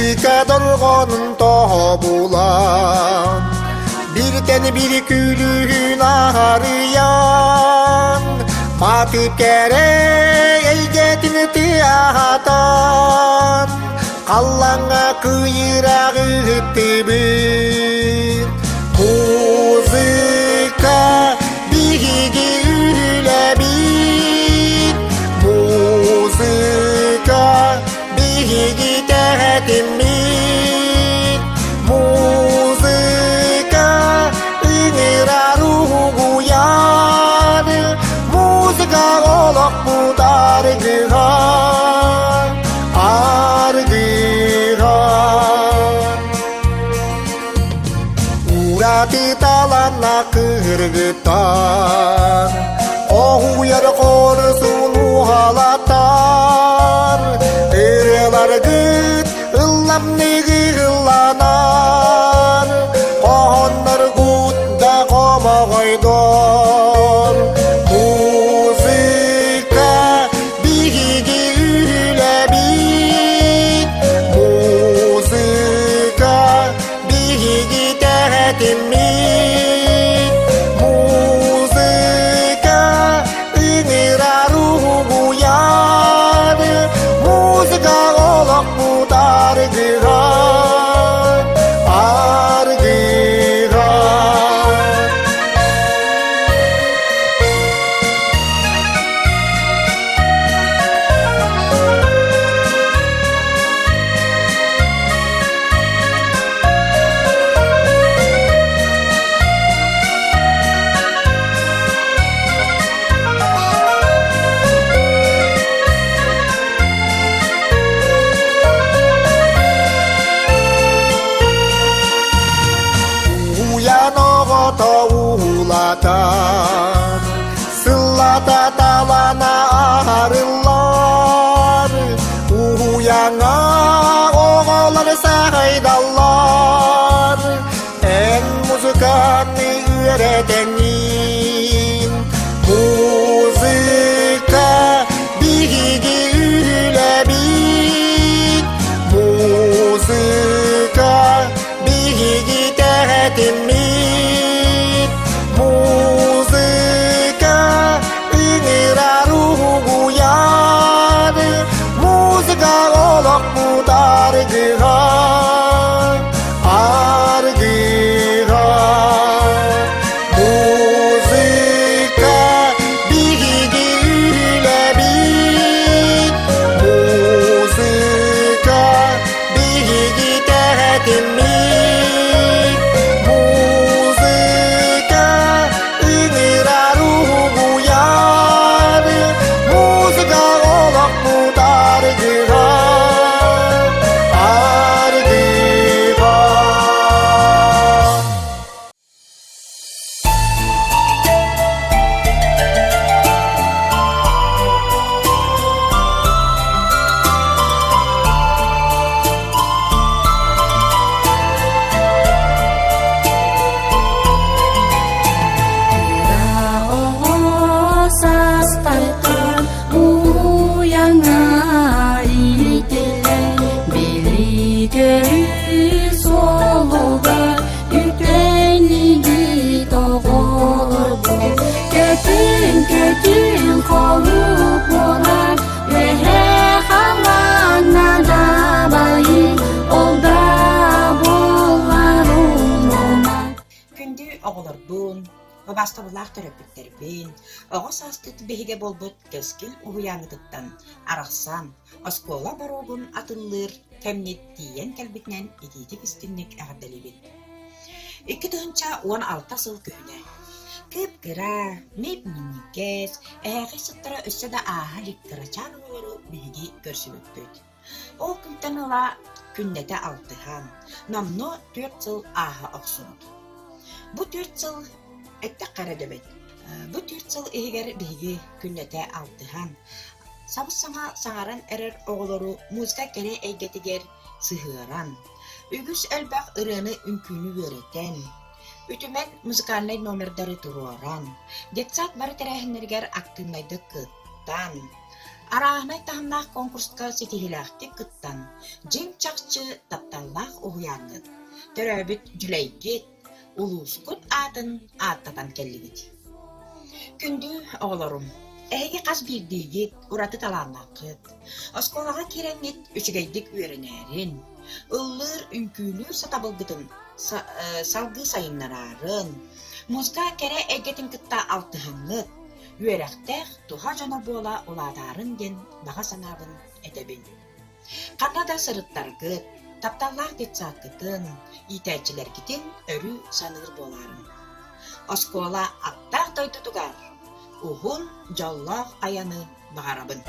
Muzika dolgonun tobulan birden bir gülün arayan batıp gerek eygetini tiyatan Kallanga kıyrağı tibir Muzika bihigi üle bir Muzika bihigi tehdimit Muzika ınıra ruhu yar Muzika olak bu dargıhan Argıhan Urati talana kırgıtan O uyar korsun muhalatar Irlar gıt ıllam nigi ıllanar Kohonlar gutda koma koydor Muzika bihigi üle bit Muzika bihigi tehdimit Muzika ınıra ruhu yar Muzika olak bu dargıhan Argıhan Uyanogoto ulatan Sılata talana arılar Uyana oğullar saydallar En muzikanı öğretenin Muzika bihigi üle bit Muzika bihigi tehdimit Muzika ınıra ruhu yar Muzika olak bu dargıhan Argıhan Muzika bihigi üle bit Muzika bihigi tehdimit Muzika ınıra ruhu yar Muzika olak bu dargıhan Argıhan Күнді оғылырдың, обастабылақ төрөпүктербин, оғы састыт беһиге болбут кескил уһуяңытыттан арахсан, оскола барогун атыллыр, кемнет тиен кәлбитнен ититик истинник әғадалибин. 2016 сыл күйіне. Кып-кыра, меп-минникес, әғи сыттыра өссі да аға ликкырачан олыру беһиги көрсүбөппүт. Ол күнтен ола күннете алтыхан, номно 4 сыл аға оқсунут. Бу 4 сыл әтті қара дөбет. Бу 4 сыл егер беги күннете алтыхан. Сабыз саңа саңаран әрір оғылыру музыка кәне әйгетігер сығыран. Үгіс әлбәқ ұраны үнкүні өреттен. Үтімен музыкальный номердары тұруаран. Детсат бары тәрәхінергер актынайды кыттан. Арағынай тағынақ конкурсқа сетігіләқті кыттан. Жен чакчы тапталлах уянгыт. Төрөбүт жүлейгит, улускут атын аттатан келлигит. Күндү оғлорум, эһиги қас бирдигит, ураты талааннакыт. Осколага киреңит үчүгейдик үөренээрин, ыллыр үнкүүлүү сатабылгытын, салгы сайыннарарын, музга кере эгетин кытта алтыһаңыт, үөрәхтэх туха жона буола улаатаарын ден бага санаабын этебин. Ката да сырыттаргыт, тапталлах детсаакытын, итээчилергитин өрү саныыр боларын. Оскола аттах тойтутугар, ухун жоллах аяны багарабын.